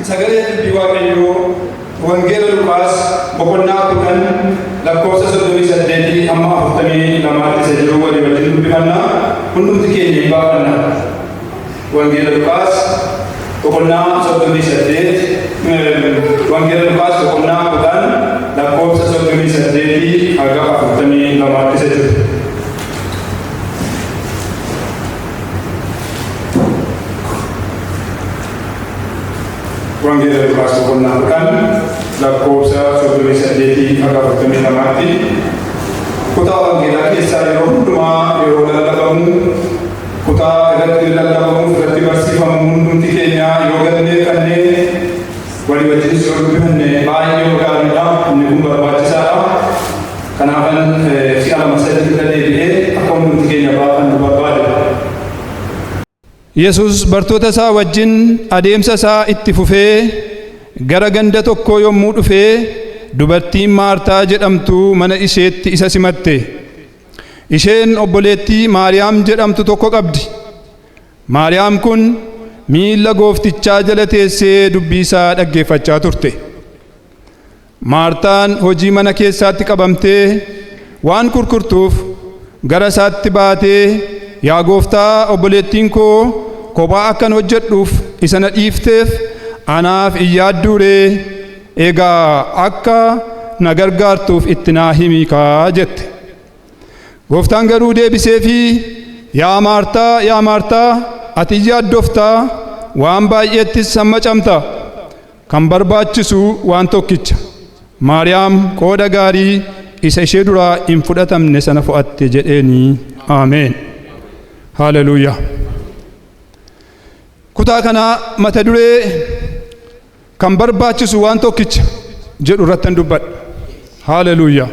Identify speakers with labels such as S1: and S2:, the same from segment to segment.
S1: sagalee dubbii waaqayyoo wangeela Luqaas boqonnaa 10 lakkoofsa 38 hamma 42 isa jiru walii wajjin dubbifannaa hundumti keenya hin baafanna. Wangeela Luqaas boqonnaa 38 wangeela Luqaas boqonnaa 10 lakkoofsa 38 haga 42 isa jiru. Wangeela Luqaas boqonnaa 10 lakkoofsa 38 haga 42 kutaa wangeelaa keessaa yeroo hundumaa yeroo lallabamu kutaa irratti lallabamu irratti barsiifamu hundumti keenya yoo gallee kanneen walii wajjin yoo dubbifanne baay'ee gaariidha. Inni kun barbaachisaadha. Kanaafan si'a lama sadii irra deebi'ee akka hundumti keenya baafannu barbaada. Yesus bartoota isaa wajjin adeemsa isaa itti fufee gara ganda tokko yommuu dhufee dubartiin Maartaa jedhamtu mana isheetti isa simatte. Isheen obboleettii Maariyaam jedhamtu tokko qabdi. Maariyaam kun miilla gooftichaa jala teessee dubbii isaa dhaggeeffachaa turte. Maartaan hojii mana keessaatti qabamtee waan kurkurtuuf gara isaatti baatee, yaa gooftaa, obboleettiin koo kophaa akkan hojjedhuuf isa na dhiifteef anaaf hin yaadduuree? Egaa akka na gargaartuuf itti naa himiikaa jette. Gooftaan garuu deebiseefii, yaa Maartaa, yaa Maartaa, ati hin yaaddoftaa, waan baay'eettis sammacamta. Kan barbaachisu waan tokkicha. Maariyaam qooda gaarii isa ishee duraa hin fudhatamne sana fo'atte jedheeni. Ameen. Haleluuyaa. Kutaa kana mata duree kan barbaachisu waan tokkicha jedhu irratti dubbadha. Haleluuyaa.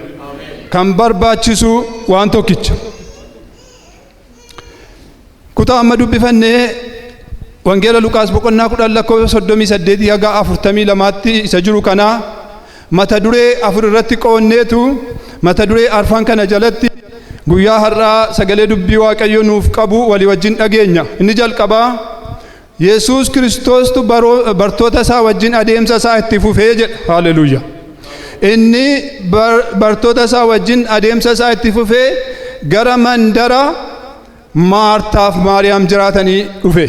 S1: Kan barbaachisu waan tokkicha. Kutaa amma dubbifannee wangeela Luqaas boqonnaa 10 lakkoofsa 38 haga 42tti isa jiru kana mata duree 4 irratti qoonneetu mata duree arfan kana jalatti guyyaa har'aa sagalee dubbii Waaqayyo nuuf qabu walii wajjin dhageenya. Inni jalqabaa Yesus Kiristoostu bartoota isaa wajjin adeemsa isaa itti fufee jedha. Haleluuyaa. Inni bartoota isaa wajjin adeemsa isaa itti fufee gara mandara Maartaaf Maariyaam jiraatanii dhufe.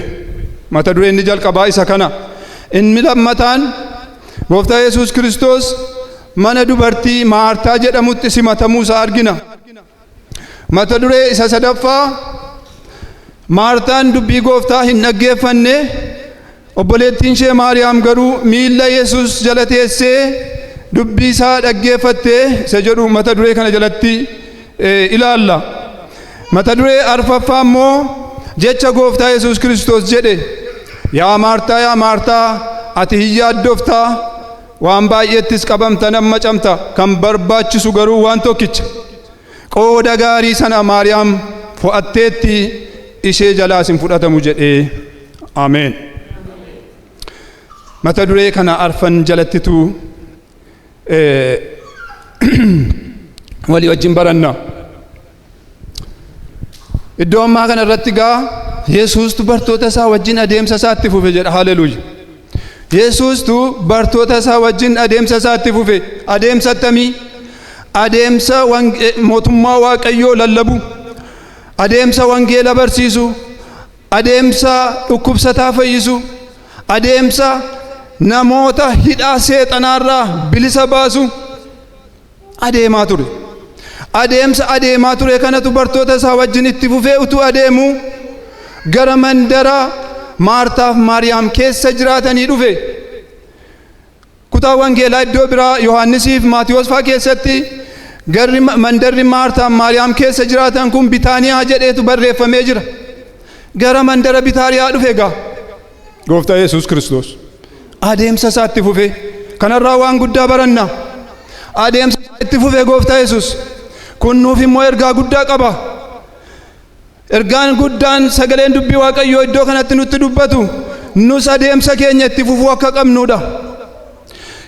S1: Mata duree inni jalqabaa isa kana. Inni lammataan Gooftaa Yesus Kiristoos mana dubartii Maartaa jedhamutti simatamuu isaa argina. Mata duree isa sadaffaa Maartaan dubbii Gooftaa hin dhaggeeffanne, obboleettiin ishee Maariyaam garuu miilla Yesus jala teessee dubbii isaa dhaggeeffattee isa jedhu mata duree kana jalatti ilaalla. Mata duree arfaffaa immoo jecha Gooftaa Yesus Kiristoos jedhe, yaa Maartaa, yaa Maartaa, ati hin yaaddoftaa, waan baay'eettis qabamta, namma camta. Kan barbaachisu garuu waan tokkicha. Qooda gaarii sana Maariyaam fo'atteetti, ishee jalaas hin fudhatamu jedhee. Ameen. Mata duree kana arfan jalattitu walii wajjin baranna. Iddoo ammaa kana irratti gaa Yesuustu bartoota isaa wajjin adeemsa isaa itti fufe jedha. Haleluuyaa. Yesuustu bartoota isaa wajjin adeemsa isaa itti fufe. Adeemsa akkamii? Adeemsa mootummaa Waaqayyoo lallabu, adeemsa wangeela barsiisu, adeemsa dhukkubsataa fayyisu, adeemsa namoota hidhaa seexanaarraa bilisa baasu adeemaa ture. Adeemaa ture kanatu bartoota isaa wajjin itti fufee utuu adeemu gara mandara Maartaaf Maariyaam keessa jiraatanii dhufe. Kutaa wangeelaa iddoo biraa Yohaannisiif Maatiyos fa'aa keessatti garri mandarri Maartaaf Maariyaam keessa jiraatan kun Bitaaniyaa jedheetu barreeffamee jira. Gara mandara Bitaaniyaa dhufe gaa Gooftaa Yesus Kiristoos adeemsa isaa itti fufe. Kanarraa waan guddaa baranna. Adeemsa itti fufe Gooftaa Yesus kun nuuf immoo ergaa guddaa qaba. Ergaan guddaan sagaleen dubbii Waaqayyoo iddoo kanatti nutti dubbatu nus adeemsa keenya itti fufuu akka qabnuudha.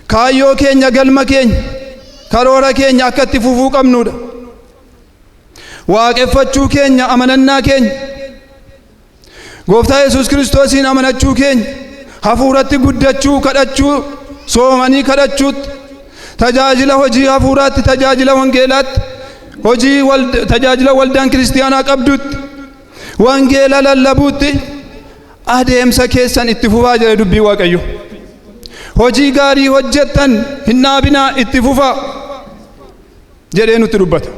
S1: Kaayyoo keenya, galma keenya, karoora keenya akka itti fufuu qabnuudha. Waaqeffachuu keenya, amanannaa keenya, Gooftaa Yesus Kiristoosin amanachuu keenya, hafuuratti guddachuu kadhachuu soomanii kadhachuutti tajaajila hojii hafuuraatti tajaajila wangeelaatti hojii tajaajila waldaan kiristiyaanaa qabdutti wangeela lallabuutti adeemsa keessan itti fufaa jedhe dubbii Waaqayyo. Hojii gaarii hojjettan hin dhaabinaa itti fufaa jedhee nutti dubbata.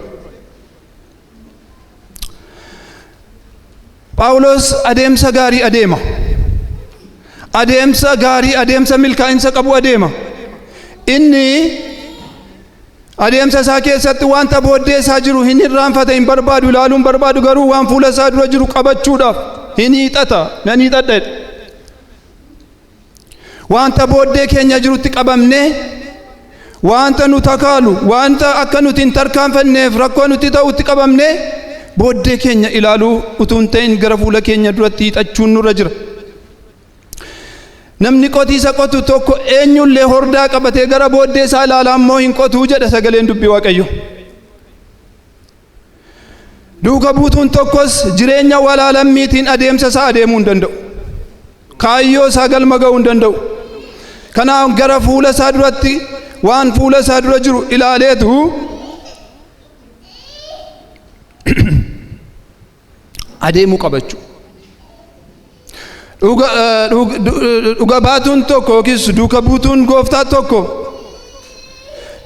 S1: Phaawulos adeemsa gaarii adeema. Adeemsa gaarii adeemsa milkaa'insa qabu adeema. Inni adeemsa isaa keessatti wanta booddee isaa jiru hin irraanfata hin barbaadu ilaaluun barbaadu garuu waan fuula isaa dura jiru qabachuudhaaf hin hiixata nan hiixadha. Wanta booddee keenya jirutti qabamne wanta nu takaalu wanta akka nuti hin tarkaanfanneef rakkoo nuti ta'utti qabamne booddee keenya ilaaluu utuu hin ta'in gara fuula keenya duratti hiixachuun nurra jira. Namni qotiisa qotu tokko eenyullee hordaa qabatee gara booddee isaa ilaalaa immoo hin qotuu jedha sagaleen dubbii Waaqayyo. Duuka buutuun tokkos jireenya walaalammiitiin adeemsa isaa adeemuu hin danda'u. Kaayyoo isaa galma ga'uu hin danda'u. Kanaaf gara fuula isaa duratti waan fuula isaa dura jiru ilaaleetu adeemuu qabachuu. Dhuga baatuun tokko yookiis duuka buutuun gooftaa tokko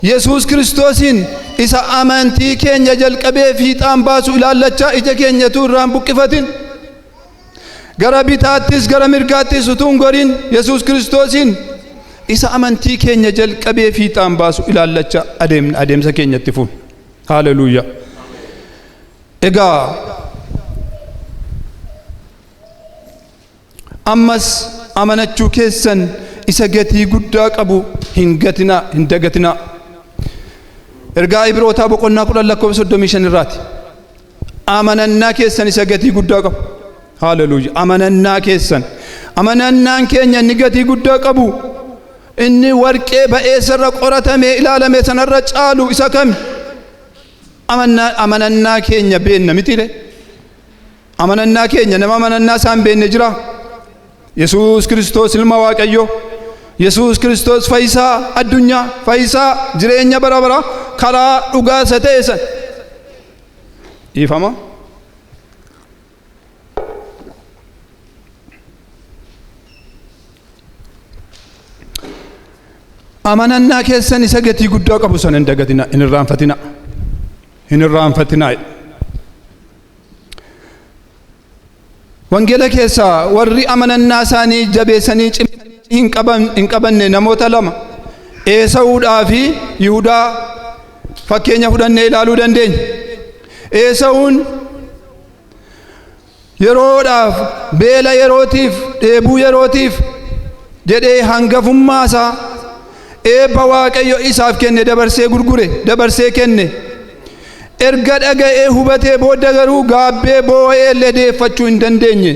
S1: Yesuus Kiristoosin isa amantii keenya jalqabee fiixaan baasu ilaallachaa ija keenyatu irraan buqqifatin gara bitaattis gara mirgaattis utuu hin gorin Yesuus Kiristoosin isa amantii keenya jalqabee fiixaan baasu ilaallachaa adeemsa keenyatti fuun. Haleluuyaa. Egaa ammas amanachuu keessan isa gatii guddaa qabu hin gatinaa hin dagatinaa. Ergaa Ibrootaa boqonnaa 10:35 irraati. Amanannaa keessan isa gatii guddaa qabu. Haleluuyaa. Amanannaa keessan amanannaan keenya inni gatii guddaa qabu inni warqee ba'eessarra qoratamee ilaalame sanarra caalu isa kami? Amanannaa keenya beenna mitiire? Amanannaa keenya nama amanannaa isaan beenne jira? Yesuus Kiristoos ilma Waaqayyo, Yesuus Kiristoos fayyisaa addunyaa, fayyisaa jireenya bara bara karaa dhugaa isa ta'e san ifama. Amanannaa keessan isa gatii guddaa qabu sana hin dagatinaa, hin irraanfatinaa, hin irraanfatinaa. Wangeela keessaa warri amanannaa isaanii jabeessanii hin qabanne namoota lama Esaawudhaa fi Yihudaa fakkeenya fudhannee ilaaluu dandeenya. Esaawun yeroodhaaf beela yerootiif dheebuu yerootiif jedhee hangafummaa isaa eebba Waaqayyo isaaf kenne dabarsee gurgure dabarsee kenne. Erga dhaga'ee hubatee booda garuu gaabbee boo'ee illee deeffachuu hin dandeenye.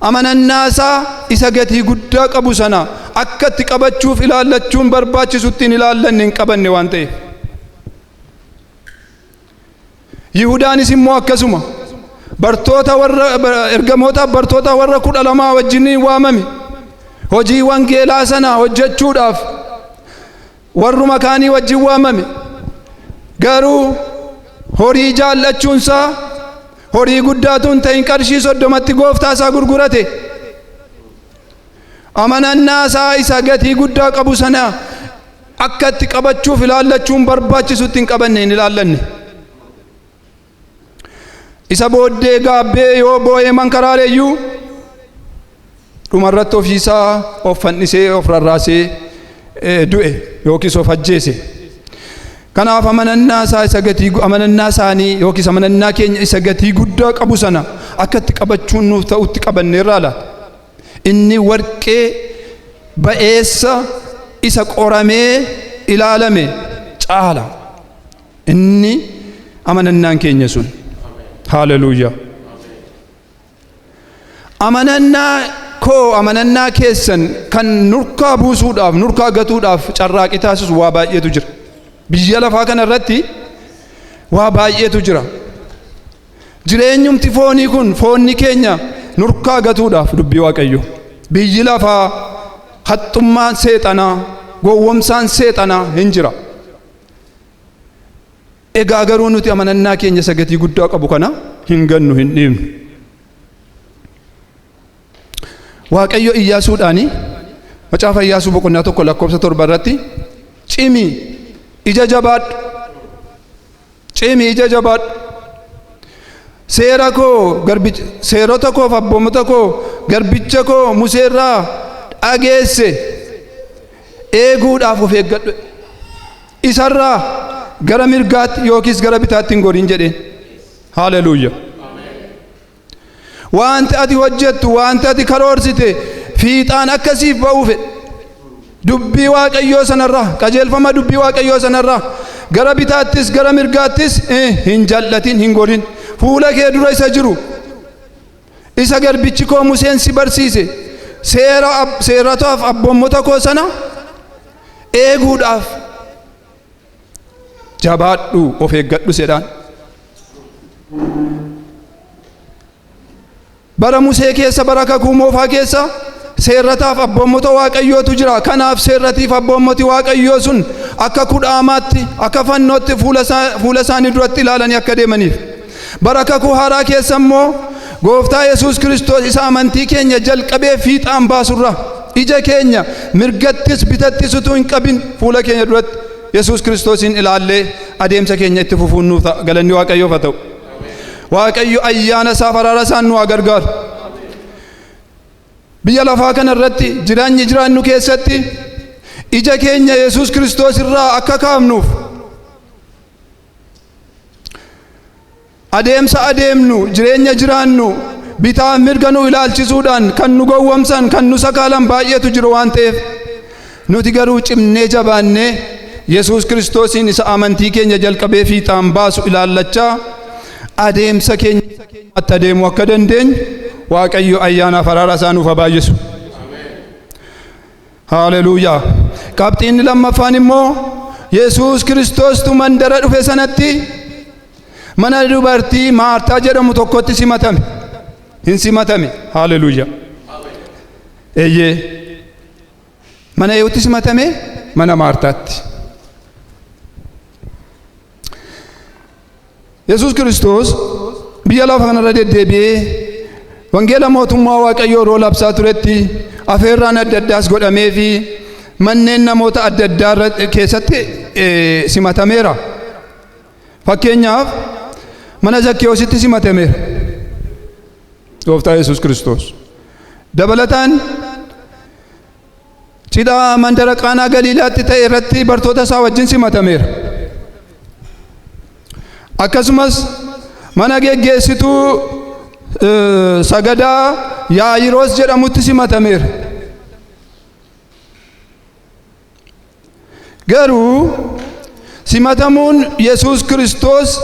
S1: Amanannaa isaa isa gatii guddaa qabu sana akka itti qabachuuf ilaallachuun barbaachisutti hin ilaallanne hin qabanne waan ta'eef. Yihudaanis immoo akkasuma bartoota warra ergamootaaf bartoota warra 12 wajjin waamame hojii wangeelaa sana hojjechuudhaaf warruma kaanii wajjin waamame. Garuu horii jaallachuunsaa horii guddaatuun ta'in qarshii 30tti gooftaa isaa gurgurate. Amanannaa isaa isa gatii guddaa qabu sana akka itti qabachuuf ilaallachuun barbaachisutti hin qabanne hin ilaallanne. Isa booddee gaabbee yoo boo'ee mankaraareeyyuu dhumarratti ofiisaa of fannisee of rarraasee du'e yookiis of ajjeese. Kanaaf amanannaa isaa isa gatii amanannaa isaanii yookiis amanannaa keenya isa gatii guddaa qabu sana akka itti qabachuun nuuf ta'utti qabanneerraa laata. Inni warqee ba'eessa isa qoramee ilaalame caala. Inni amanannaan keenya sun. Haleluuyaa. Amanannaa keessan kan nurkaa buusuudhaaf nurkaa gatuudhaaf carraaqii taasisu waa baay'eetu jira. Biyya lafaa kana irratti waa baay'eetu jira. Jireenyumti foonii kun foonni keenya nurkaa gatuudhaaf dubbii Waaqayyo biyyi lafaa haxxummaan seexanaa gowwomsaan seexanaa hin jira. Egaa garuu nuti amanannaa keenya isa gatii guddaa qabu kana hin gannu hin dhiibnu. Waaqayyo Iyyaasuudhaani macaafa Iyyaasuu boqonnaa 1 lakkoofsa 7 irratti cimi ija jabaadhu, cimi ija jabaadhu, seera koo garbicha seerota koo fi abboomota koo garbicha koo Museerraa dhageesse eeguudhaaf of eeggadhu, isarraa gara mirgaatti yookiis gara bitaatti hin gorin jedheen. Haleluuyaa. Wanti ati hojjettu, wanti ati karoorsite fiixaan akkasiif ba'uu fedhe. Dubbii Waaqayyoo sanarraa, qajeelfama dubbii Waaqayyoo sanarraa gara bitaattis gara mirgaattis hin jallatin, hin gorin. Fuula kee dura isa jiru, isa garbichi koo Museen si barsiise seerataaf abboommota koo sana eeguudhaaf jabaadhu, of eeggadhu jedhaan. Bara Musee keessa, bara kakuu moofaa keessa seerataaf abboommota Waaqayyootu jira. Kanaaf seeratiif abboommoti Waaqayyoo sun akka kudhaamaatti, akka fannootti fuula isaanii duratti ilaalanii akka deemaniif. Bara kakuu haaraa keessa immoo Gooftaa Yesuus Kiristoos isa amantii keenya jalqabee fiixaan baasurra ija keenya mirgattis bitattis utuu hin qabin fuula keenya duratti Yesuus Kiristoosin ilaallee adeemsa keenya itti fufuun nuuf ta'a. Galanni Waaqayyoof haa ta'u. Waaqayyo ayyaana isaa araara isaan nu gargaaru. Biyya lafaa kana irratti jireenyi jiraannu keessatti ija keenya Yesuus Kiristoos irraa akka kaafnuuf adeemsa adeemnu, jireenya jiraannu bitaa mirga nu ilaalchisuudhaan kan nu gowwomsan, kan nu sakaalan baay'eetu jiru waan ta'eef nuti garuu cimnee jabaannee Yesuus Kiristoosin isa amantii keenya jalqabee fiixaan baasu ilaallachaa adeemsa keenya itti adeemuu akka dandeenyu Waaqayyo ayyaanaaf araara isaa nuuf haa baay'isu. Haleluuyaa. Qabxiin lammaffaan immoo Yesuus Kiristoostu mandara dhufe sanatti mana dubartii Maartaa jedhamu tokkotti simatame. Hin simatame. Haleluuyaa. Eeyyee. Mana eewutti simatame? Mana Maartaatti. Yesuus Kiristoos biyya lafa kanarra deddeebi'ee wangeela mootummaa Waaqayyoo yeroo labsaa turetti afeerraan adda addaas godhamee fi manneen namoota adda addaa keessatti simatameera. Fakkeenyaaf mana Zakkewoositti simatameera Gooftaa Yesuus Kiristoos. Dabalataan cidha mandara Qaanaa Galiilaatti ta'e irratti bartoota isaa wajjin simatameera. Akkasumas mana geggeessituu sagadaa Yaayiroos jedhamutti simatameera. Garuu simatamuun Yesuus Kiristoos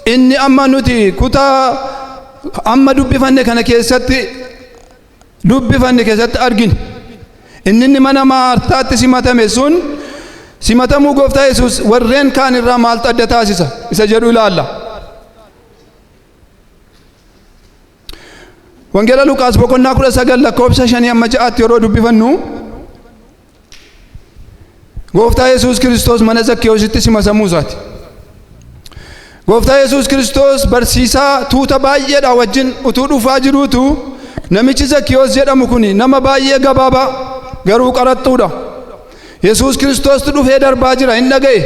S1: inni amma nuti kutaa amma dubbifanne kana keessatti arginu. Inni mana Maartaatti simatame sun simatamuu Gooftaa Yesuus warreen kaan irraa maaltu adda taasisa isa jedhu ilaalla. Wangeela Luqaas boqonnaa 19 lakkoofsa 5-6 yeroo dubbifannu Gooftaa Yesuus Kiristoos mana Zakkewoositti simatamuu isaati. Gooftaa Yesuus Kiristoos barsiisaa tuuta baay'eedha wajjin utuu dhufaa jiruutu namichi Zakkewoos jedhamu kun nama baay'ee gabaabaa garuu qaraxxuudha. Yesuus Kiristoos dhufee darbaa jira, hin dhaga'e.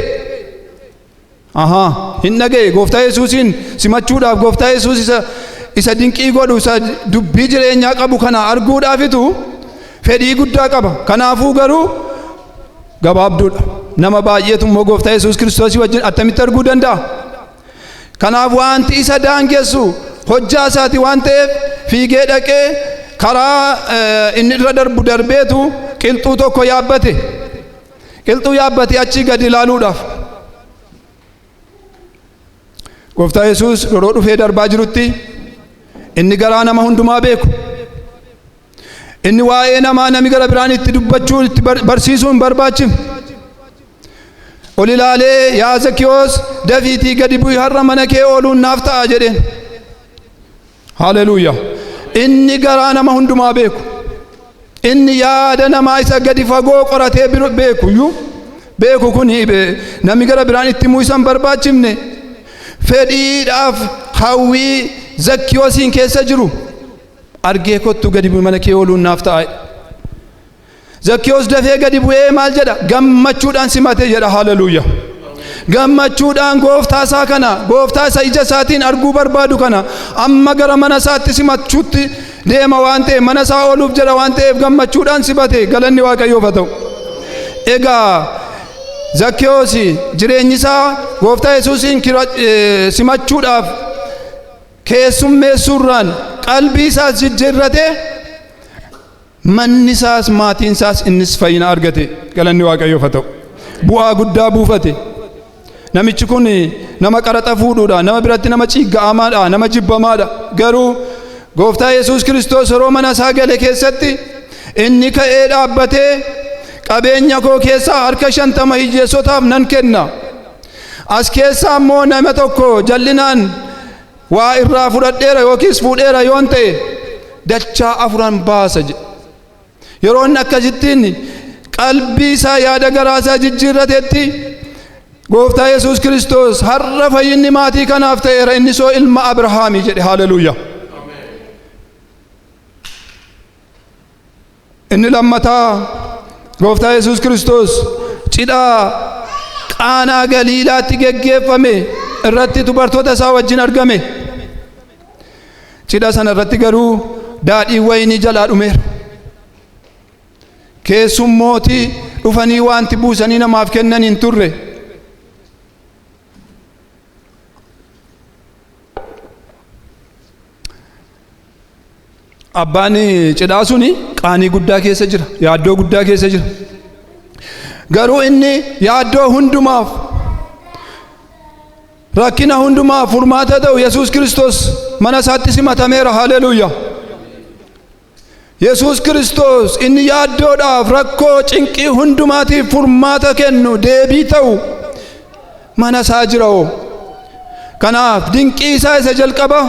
S1: Hin dhaga'e. Gooftaa Yesuusin simachuudhaaf Gooftaa Yesuus isa dinqii godhu isa dubbii jireenyaa qabu kana arguudhaafitu fedhii guddaa qaba. Kanaafuu garuu gabaabduudha. Nama baay'eetu immoo Gooftaa Yesuus Kiristoos wajjin attamitti arguu danda'a? Kanaaf wanti isa daangessu hojjaa isaati waan ta'eef fiigee dhaqee karaa inni irra darbu darbeetu qilxuu tokko yaabbate. Qilxuu yaabbatee achi gadi ilaaluudhaaf. Gooftaa Yesuus yeroo dhufee darbaa jirutti inni garaa nama hundumaa beeku. Inni waa'ee namaa nami gara biraan itti dubbachuu itti barsiisuu hin barbaachifne. Ol ilaalee yaa Zakkewoos dafiitii gadi bu'i har'a mana kee ooluun naaf ta'a jedheen. Haleluuyaa. Inni garaa nama hundumaa beeku. inni yaada namaa isa gadi fagoo qoratee beeku kuni namni gara biraan itti himuu isa hin barbaachifne fedhiidhaaf hawwii Zakkiyoosiin keessa jiru argee kottu gadi mana kee ooluun naaf ta'a. Zakkiyoos dafee gadi bu'ee maal jedha? Gammachuudhaan simate jedha. Haleluuyaa. Gammachuudhaan gooftaa isaa kana, gooftaa isa ija isaatiin arguu barbaadu kana amma gara mana isaatti simachuutti deema waan ta'eef, mana isaa ooluuf jedha waan ta'eef gammachuudhaan simate. Galanni Waaqayyoof haa ta'u. Egaa Zakkiyoos jireenyi isaa gooftaa Yesuusiin simachuudhaaf keessummeessuurraan qalbii isaas jijjiirrate, manni isaas maatiin isaas innis fayyina argate. Galanni Waaqayyoof haa ta'u. Bu'aa guddaa buufate. Namichi kun nama qaraxa fuudhuudha, nama biratti nama ciigga'amaadha, nama jibbamaadha. Garuu gooftaa Yesuus Kiristoos yeroo mana isaa gale keessatti inni ka'ee dhaabbatee qabeenya koo keessaa harka 50 hiyyeessotaaf nan kenna. As keessaa immoo nama tokko jal'inaan waa irraa fudhadheera yookiis fuudheera yoon ta'e dachaa 4 baasa jedhe. Yeroo inni akkasittiin qalbii isaa yaada garaa isaa jijjiirratetti gooftaa Yesuus Kiristoos har'a fayyinni maatii kanaaf ta'eera, inni soo ilma Abrahaamii jedhe. Haleluuyaa. Inni lammataa gooftaa Yesuus Kiristoos cidhaa Qaanaa Galiilaatti geggeeffame irratti dubartoota isaa wajjin argame. Cidha sana irratti garuu daadhii wayinii jalaa dhumeera. Keessummooti dhufanii wanti buusanii namaaf kennan hin turre. Abbaan cidhaa suni qaanii guddaa keessa jira, yaaddoo guddaa keessa jira. Garuu inni yaaddoo hundumaaf, rakkina hundumaaf furmaata ta'u Yesuus Kiristoos mana isaatti simatameera. Haleluuyaa. Yesuus Kiristoos inni yaaddoodhaaf, rakkoo cinqii hundumaatiif furmaata kennu, deebii ta'u mana isaa jira. Kanaaf dinqii isaa isa jalqaba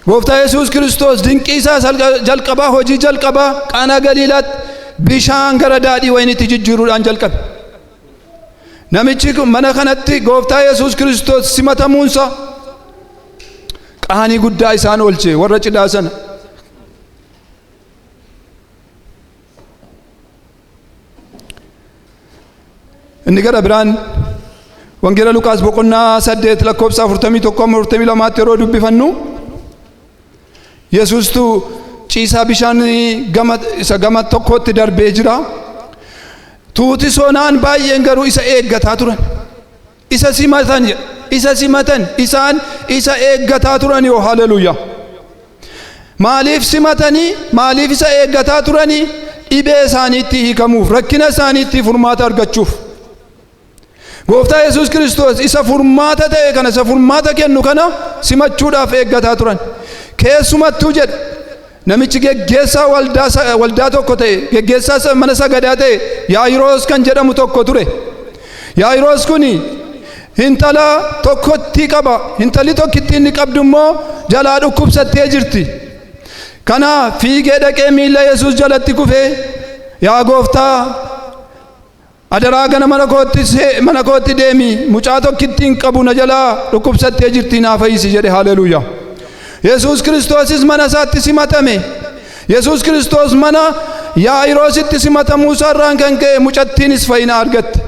S1: gooftaa Yesuus Kiristoos dinqii isaa jalqaba, hojii jalqaba Qaanaa Galiilaatti bishaan gara daadhii wayiniitti jijjiiruudhaan jalqabe. Namichi mana kanatti gooftaa Yesuus Kiristoos simatamuunsa qaanii guddaa isaan oolche warra cidhaa sana. Inni gara biraan wangeela Luqaas boqonnaa 8 lakkoofsa 41-42 yeroo dubbifannu Yesuustu ciisaa bishaan gama tokkotti darbee jira. Tuuti soonaan baay'een garuu isa eeggataa turan. Isa simatan isaan isa eeggataa turan. Yoo haleluuyaa. Maaliif simatanii, maaliif isa eeggataa turanii? Dhibee isaaniitti hiikamuuf, rakkina isaaniitti furmaata argachuuf. Gooftaa Yesuus Kiristoos isa furmaata ta'e kana, isa furmaata kennu kana simachuudhaaf eeggataa turan. Keessumattuu jedha namichi geggeessaa waldaa tokko ta'e, geggeessaa mana sagadaa ta'e Yaa'iroos kan jedhamu tokko ture. Yaa'iroos kuni intala tokkotti qaba. Intalli tokkitti inni qabdu immoo jalaa dhukkubsattee jirti. Kana fiigee dhaqee miilla Yesuus jalatti kufee, yaa gooftaa adaraa gana mana kootti deemi, mucaa tokkittiin qabu na jalaa dhukkubsattee jirti, naa fayyisi jedhe. Haleluuyaa. Yesuus Kiristoosis mana isaatti simatame. Yesuus Kiristoos mana Yaa'iroositti simatamuu isaarraan kan ka'e mucattiinis fayyina argatte.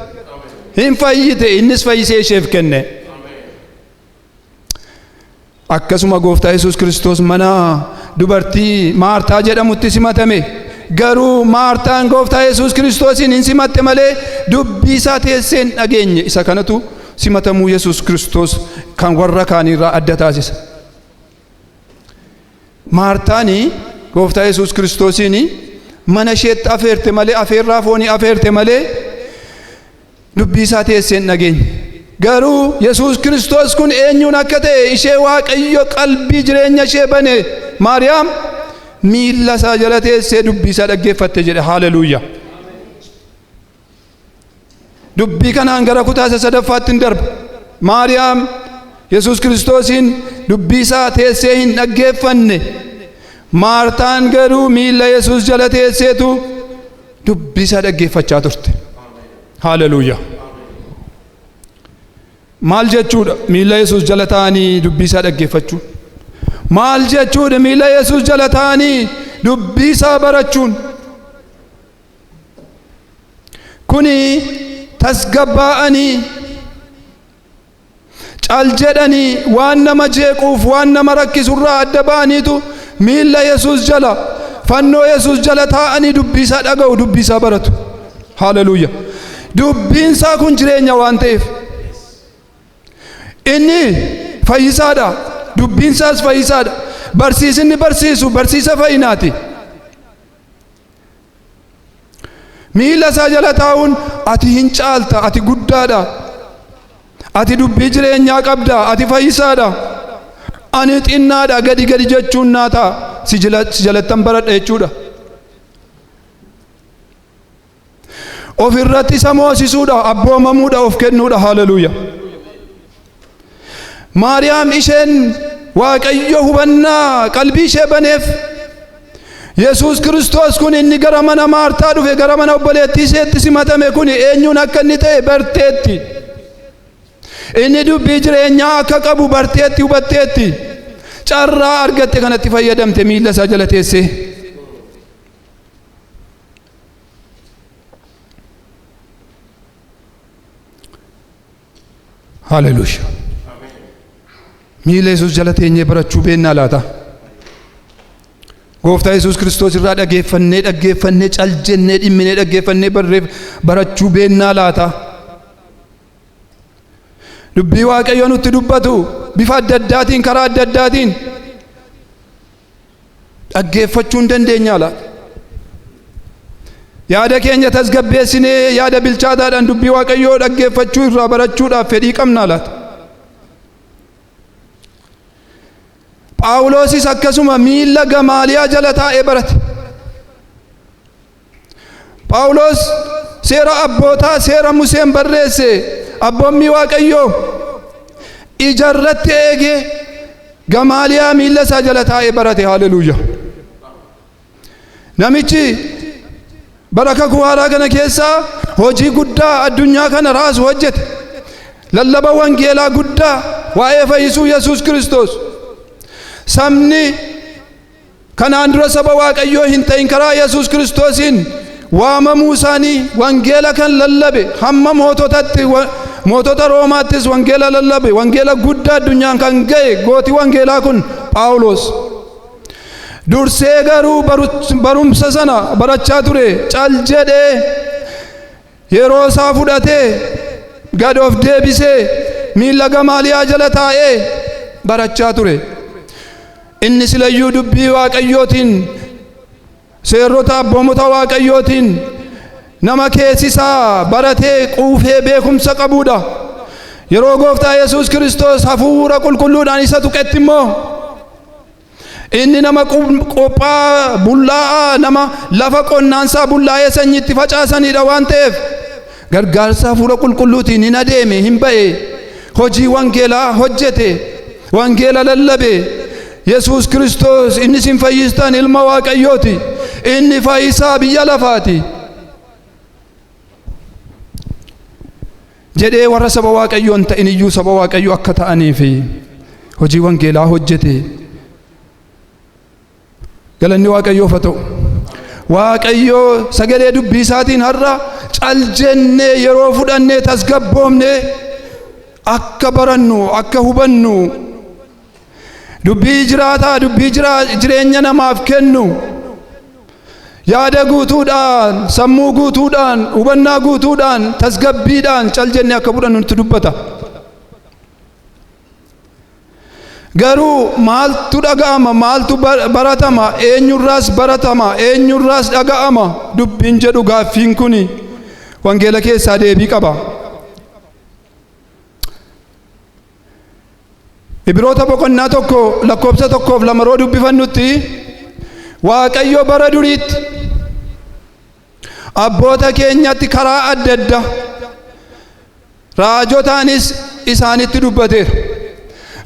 S1: Hin fayyite, innis fayyisee isheef kenne. Akkasuma gooftaa Yesuus Kiristoos mana dubartii Maartaa jedhamutti simatame. Garuu Maartaan gooftaa Yesuus Kiristoosiin hin simatte malee dubbii isaa teessee hin dhageenye. Isa kanatu simatamuu Yesuus Kiristoos kan warra kaanirraa adda taasisa. Maartaani gooftaa Yesuus Kiristoosiin mana isheetti afeerte malee, afeerraa foonii afeerte malee dubbii isaa teessee hin dhageenye. Garuu Yesuus Kiristoos kun eenyuun akka ta'e ishee Waaqayyo qalbii jireenya ishee bane. Maariyaam miilla isaa jala teessee dubbii isaa dhaggeeffatte jedhe. Haleluuyaa. Dubbii kanaan gara kutaa sadaffaatti hin darba. Maariyaam Yesuus Kiristoosiin dubbii isaa teessee hin dhaggeeffanne. Maartaan garuu miilla Yesuus jala teesseetu dubbii isaa dhaggeeffachaa turte. Haleluuyaa. Maal jechuudha miilla Yesuus jala taa'anii dubbii isaa dhaggeeffachuun? Maal jechuudha miilla Yesuus jala taa'anii dubbii isaa barachuun? Kuni tasgabbaa'anii cal jedhanii waan nama jeequuf waan nama rakkisurraa adda ba'aniitu miilla Yesuus jala fannoo Yesuus jala taa'anii dubbii isaa dhaga'u, dubbii isaa baratu. Haleluuyaa. Dubbiin isaa kun jireenya waan ta'eef inni fayyisaadha. Dubbiin isaas fayyisaadha. Barsiisni barsiisu barsiisa fayyinaati. Miilla isaa jala taa'uun ati hin caalta, ati guddaadha, ati dubbii jireenyaa qabda, ati fayyisaadha, ani xinnaadha gadi gadi jechuun naa ta'a. Si jalattan baradha jechuudha. Ofirratti isa moosisuudha, abboomamuudha, of kennuudha. Haleluuyaa. Maariyaam isheen Waaqayyo hubannaa qalbii ishee baneef Yesuus Kiristoos kun inni gara mana Maartaa dhufe, gara mana obboleettii isheetti simatame kun eenyuun akka inni ta'e barteetti. Inni dubbii jireenyaa akka qabu barteetti, hubatteetti. Carraa argatte kanatti fayyadamte miilla isaa jala teessee. Haleluuyaa. Miilla Yesuus jala teenyee barachuu beennaa laata? Gooftaa Yesuus Kiristoos irraa dhaggeeffannee cal jennee dhimminee dhaggeeffannee barachuu beennaa laata? Dubbii Waaqayyo nutti dubbatu bifa adda addaatiin, karaa adda addaatiin dhaggeeffachuu hin dandeenyaa laata? Yaada keenya tasgabbeessinee yaada bilchaataadhaan dubbii Waaqayyoo dhaggeeffachuu irraa barachuudhaaf fedhii qabnaa laata? Phaawulosis akkasuma miilla Gamaaliyaa jala taa'ee barate. Phaawulos seera abbootaa, seera Museen barreesse, abboommii Waaqayyoo ijarratti eegee Gamaaliyaa miilla isaa jala taa'ee barate. Haleluuyaa. Namichi bara kakuu haaraa kana keessaa hojii guddaa addunyaa kana raasu hojjete. Lallaba wangeelaa guddaa waa'ee fayyisuu Yesuus Kiristoos. Sabni kanaan dura saba Waaqayyoo hin ta'in karaa Yesuus Kiristoosiin waamamuu isaanii wangeela kan lallabe hamma mootota Roomaattis wangeela lallabe, wangeela guddaa addunyaan kan ga'e gooti wangeelaa kun Phaawulos. Dursee garuu barumsa sana barachaa ture. Cal jedhee yeroo isaa fudhatee gad of deebisee miilla Gamaaliyaa jala taa'ee barachaa ture. Inni silayyuu dubbii Waaqayyootiin, seerota abboomota Waaqayyootiin nama keessisaa baratee quufee beekumsa qabuudha. Yeroo Gooftaa Yesuus Kiristoos hafuura qulqulluudhaan isa tuqetti immoo inni nama qophaa bullaa'aa, nama lafa qonnaansaa bullaa'ee sanyiitti facaasanidha waan ta'eef gargaarsa hafuura qulqulluutiin hin adeeme, hin ba'e, hojii wangeelaa hojjete, wangeela lallabe. Yesuus Kiristoos inni sin fayyistan ilma Waaqayyooti, inni fayyisaa biyya lafaati jedhee warra saba Waaqayyoo hin ta'in iyyuu saba Waaqayyoo akka ta'aniif hojii wangeelaa hojjete. Galanni Waaqayyoof haa ta'u. Waaqayyoo sagalee dubbii isaatiin har'a cal jennee yeroo fudhannee tasgabboomnee akka barannu, akka hubannu, dubbii jiraataa, dubbii jireenya namaaf kennu yaada guutuudhaan, sammuu guutuudhaan, hubannaa guutuudhaan, tasgabbiidhaan cal jennee akka fudhannu nutti dubbata. Garuu maaltu dhaga'ama, maaltu baratama, eenyurraas baratama, eenyurraas dhaga'ama dubbiin jedhu gaaffiin kun wangeela keessaa deebii qaba. Ibroota boqonnaa 1 lakkoofsa 1-2 yeroo dubbifannutti Waaqayyo bara duriitti abboota keenyatti karaa adda addaa raajotaanis isaanitti dubbateera.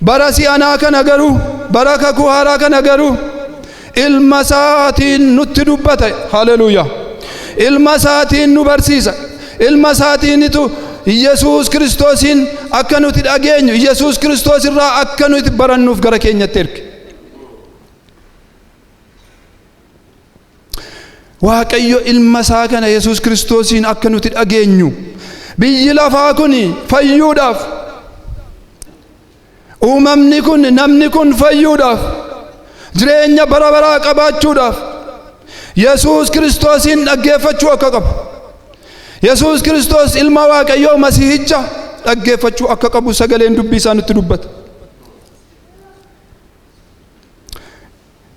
S1: Bara si'anaa kana garuu, bara kakuu haaraa kana garuu ilma isaatiin nutti dubbata. Haleluuyaa. Ilma isaatiin nu barsiisa. Ilma isaatiinitu Yesuus Kiristoosin akka nuti dhageenyu, Yesuus Kiristoos irraa akka nuti barannuuf gara keenyatti erge. Waaqayyo ilma isaa kana Yesuus Kiristoosin akka nuti dhageenyu, biyyi lafaa kun fayyuudhaaf, uumamni kun, namni kun fayyuudhaaf, jireenya bara baraa qabaachuudhaaf Yesuus Kiristoosin dhaggeeffachuu akka qabu, Yesuus Kiristoos ilma Waaqayyoo Masiihicha dhaggeeffachuu akka qabu sagaleen dubbii isaa nutti dubbata.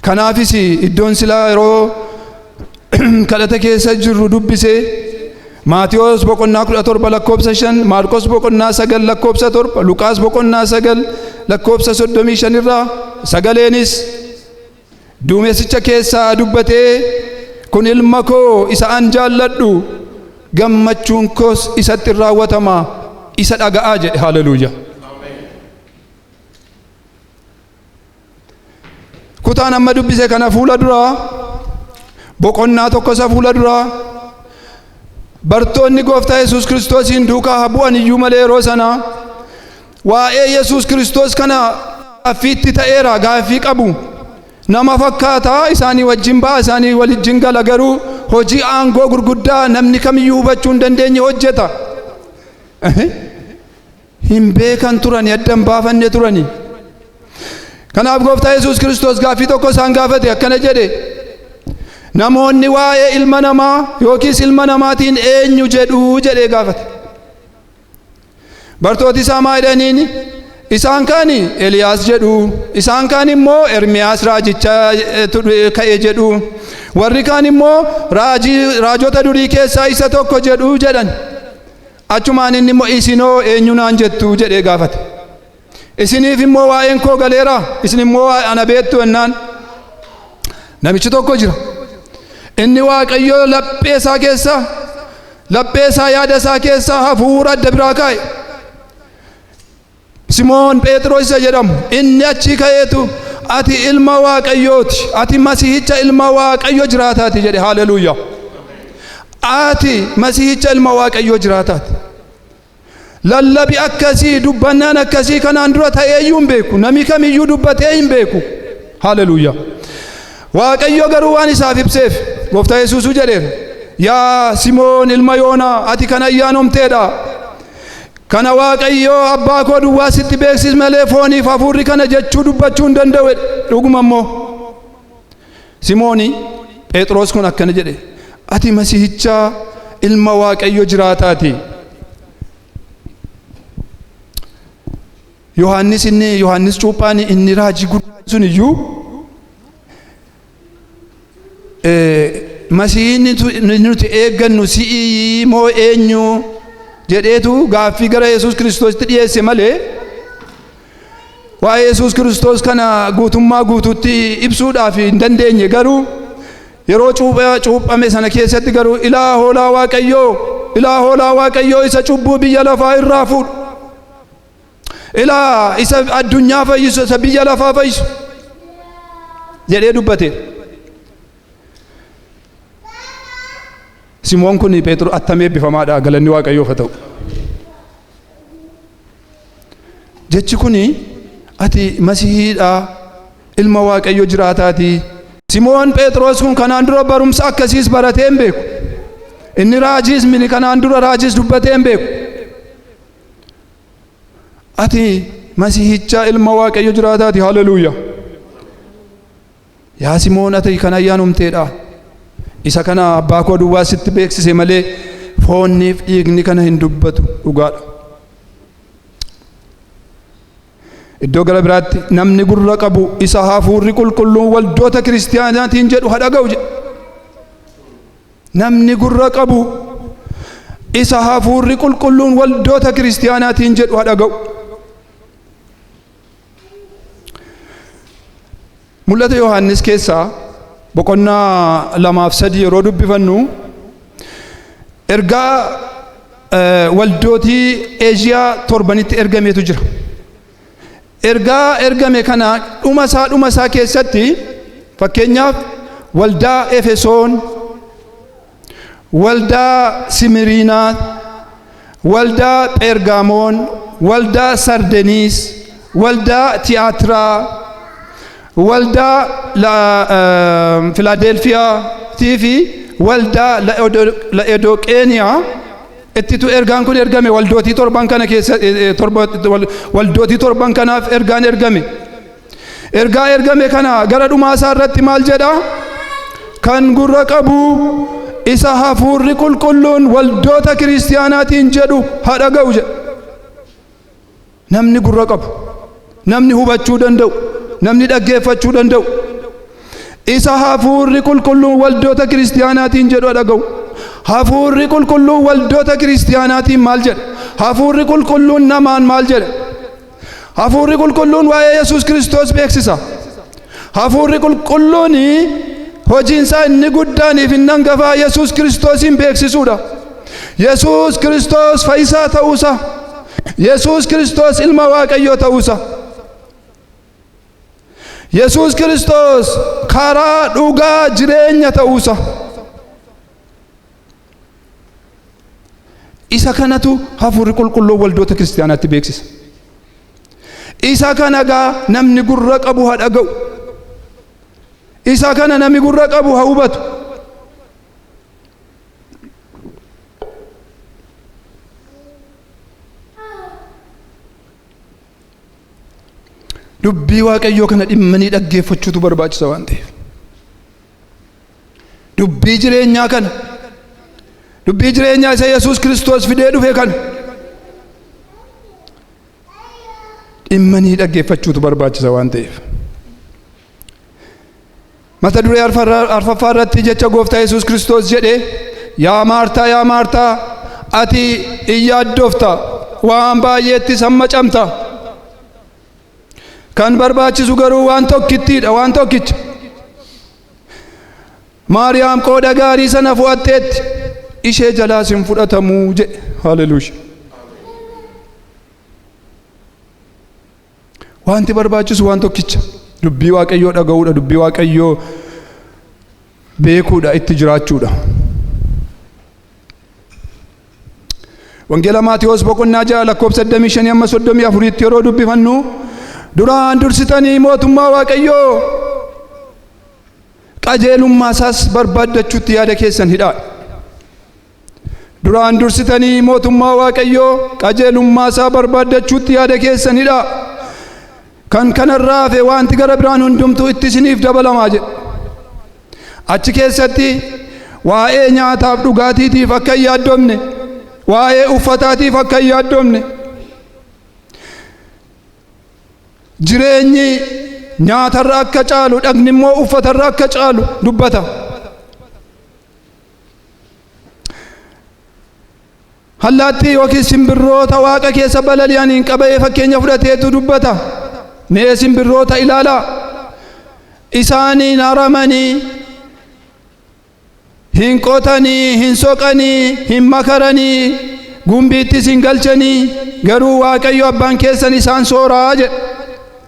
S1: Kanaafis iddoon silaa yeroo kadhata keessa jirru dubbisee Maatiyos boqonnaa 17 lakkoobsa 5, Maarqos boqonnaa 9 lakkoobsa 7, Luqaas boqonnaa 9 lakkoobsa 35 irraa sagaleenis duumessicha keessaa dubbatee kun ilma koo isa an jaalladhu, gammachuun koos isatti raawwatama, isa dhaga'aa jedhe. Haleluuyaa. Kutaan amma dubbise kana fuula duraa boqonnaa tokko isa fuula duraa bartoonni gooftaa Yesuus Kiristoosin duukaa bu'an iyyuu malee yeroo sana waa'ee Yesuus Kiristoos kana affiitti ta'eera gaaffii qabu. Nama fakkaataa isaanii wajjin ba'a, isaanii walijjin gala, garuu hojii aangoo gurguddaa namni kamiyyuu hubachuu hin dandeenye hojjeta. Hin beekan turani, addan baafanne turani. Kanaaf gooftaa Yesuus Kiristoos gaaffii tokko isaan gaafate, akkana jedhe: namoonni waa'ee ilma namaa yookiis ilma namaatiin eenyu jedhu jedhee gaafate. Bartooti isaa maal jedhaniin? Isaan kaani Eliyaas jedhu, isaan kaan immoo Ermiyaas raajicha ka'e jedhu, warri kaan immoo raajota durii keessaa isa tokko jedhu jedhan. Achumaan inni immoo isinoo eenyu naan jettu jedhee gaafate. Isiniif immoo waa'een koo galeera, isin immoo ana beektu jennaan. Namichi tokko jira, inni Waaqayyo laphee isaa yaada isaa keessaa hafuura adda biraa kaa'e. Simoon Phexros isa jedhamu, inni achi ka'eetu ati ilma Waaqayyooti, ati Masiihicha ilma Waaqayyo jiraataati jedhe. Haleluuyaa. Ati Masiihicha ilma Waaqayyo jiraataati. Lallabi akkasii, dubbannaan akkasii kanaan dura ta'eeyyuu hin beeku, namni kamiyyuu dubbatee hin beeku. Haleluuyaa. Waaqayyo garuu waan isaaf ibseef gooftaa Yesuusuu jedheera, yaa Simoon ilma Yoonaa, ati kan ayyaanomteedha. Kana Waaqayyo abbaa koo duwwaa sitti beeksis malee fooniif hafuurri kana jechuu dubbachuu hin danda'u. Dhuguma immoo Simooni Phexros kun akkana jedhe, ati Masiihicha ilma Waaqayyo jiraataati. Yohannis cuuphaan inni raajii guddaa sun iyyuu Masiihiin nuti eeggannu si'i moo eenyu jedheetu gaaffii gara Yesuus Kiristoositti dhiyeesse malee waa'ee Yesuus Kiristoos kana guutummaa guutuutti ibsuudhaaf hin dandeenye. Garuu yeroo cuuphame sana keessatti garuu ilaa hoolaa Waaqayyoo isa cubbuu biyya lafaa irraa fuudhu, ilaa isa addunyaa fayyisu, isa biyya lafaa fayyisu jedhee dubbate. Simoon kun Phexros attamee eebbifamaadha, galanni Waaqayyoof haa ta'u. Jechi kun ati Masiihiidha, ilma Waaqayyo jiraataati. Simoon Phexros kun kanaan dura barumsa akkasiis baratee hin beeku. Inni raajiis mini kanaan dura raajiis dubbatee hin beeku. Ati Masiihicha ilma Waaqayyo jiraataati. Haleluuyaa. Yaa Simoon, ati kan ayyaanomteedha. Isa kana abbaa koo duwwaa sitti beeksise malee foonniif dhiigni kana hin dubbatu. Dhugaadha. Iddoo gara biraatti namni gurra qabu isa hafuurri qulqulluun waldoota kiristaanaatiin jedhu haa dhaga'u jedha. Namni gurra qabu isa hafuurri qulqulluun waldoota kiristaanaatiin jedhu haa dhaga'u. Mul'ata Yohannis keessaa boqonnaa 2-3 yeroo dubbifannu ergaa waldootii Eeshiyaa 7tti ergameetu jira. Ergaa ergame kana dhuma isaa keessatti Fakkeenyaaf waldaa Efesoon, waldaa Simiriinaa, waldaa Phergaamoon, waldaa Sardeniis, waldaa Tiyaatiraa, waldaa Filaadelfiyaa fi waldaa Laodooqeeniyaa ittitu ergaan kun ergame. Waldootii torban kana keessa waldootii torban kanaaf ergaan ergame. Ergaa ergame kana gara dhumaa isaa irratti maal jedha? Kan gurra qabu isa hafuurri qulqulluun waldoota kiristiyaanaatiin jedhu haa dhaga'u jedha. Namni gurra qabu, namni hubachuu danda'u, namni dhaggeeffachuu danda'u, isa hafuurri qulqulluun waldoota kiristiyaanaatiin jedhu haa dhaga'u. Hafuurri qulqulluun waldoota kiristiyaanaatiin maal jedha? Hafuurri qulqulluun namaan maal jedha? Hafuurri qulqulluun waa'ee Yesuus Kiristoos beeksisa. Hafuurri qulqulluun hojiinsaa inni guddaaniif inni hangafaa Yesuus Kiristoosin beeksisuudha. Yesuus Kiristoos fayyisaa ta'uusa, Yesuus Kiristoos ilma Waaqayyoo ta'uusa, Yesuus Kiristoos karaa dhugaa jireenya ta'uusa. Isa kanatu hafuurri qulqulluun waldoota kiristiyaanaatti beeksisa. Isa kana gaa namni gurra qabu haa dhaga'u. Isa kana namni gurra qabu haa hubatu. Dubbii Waaqayyoo kana dhimmanii dhaggeeffachuutu barbaachisa waan ta'eef. Dubbii jireenyaa kana, dubbii jireenyaa isa Yesuus Kiristoos fidee dhufe kana dhimmanii dhaggeeffachuutu barbaachisa waan ta'eef. Mata duree arfaffaa irratti jecha Gooftaa Yesuus Kiristoos jedhe, yaa Maartaa, yaa Maartaa, ati in yaaddofta, waan baay'eettis hammacamta. Kan barbaachisu garuu waan tokkittiidha, waan tokkicha. Maariyaam qooda gaarii sana fo'atteetti, ishee jalaas hin fudhatamuu jedhe. Haleluuyaa. Wanti barbaachisu waan tokkicha. Dubbii Waaqayyoo dhaga'uudha, dubbii Waaqayyoo beekuudha, itti jiraachuudha. Wangeela Maatiyos boqonnaa 6 lakkoofsa 35-34 yeroo dubbifannu, duraan dursitanii mootummaa Waaqayyoo qajeelummaa isaas barbaaddachuutti yaada keessan hidhaa. Duraan dursitanii mootummaa Waaqayyoo qajeelummaa isaa barbaaddachuutti yaada keessan hidhaa. Kan kanarraa hafe wanti gara biraan hundumtuu itti isiniif dabalamaa jedhe. Achi keessatti waa'ee nyaataaf dhugaatiitiif akka hin yaaddomne, waa'ee uffataatiif akka hin yaaddomne, jireenyi nyaatarra akka caalu, dhagni immoo uffatarra akka caalu dubbata. Allaattii yookiin simbirroota waaqa keessa balali'aniin qabee fakkeenya fudhateetu dubbata. Mee simbirroota ilaalaa, isaaniin haramanii, hin qotanii, hin soqanii, hin makaranii, gumbiittis hin galchanii, garuu Waaqayyo abbaan keessan isaan sooraa jedhe.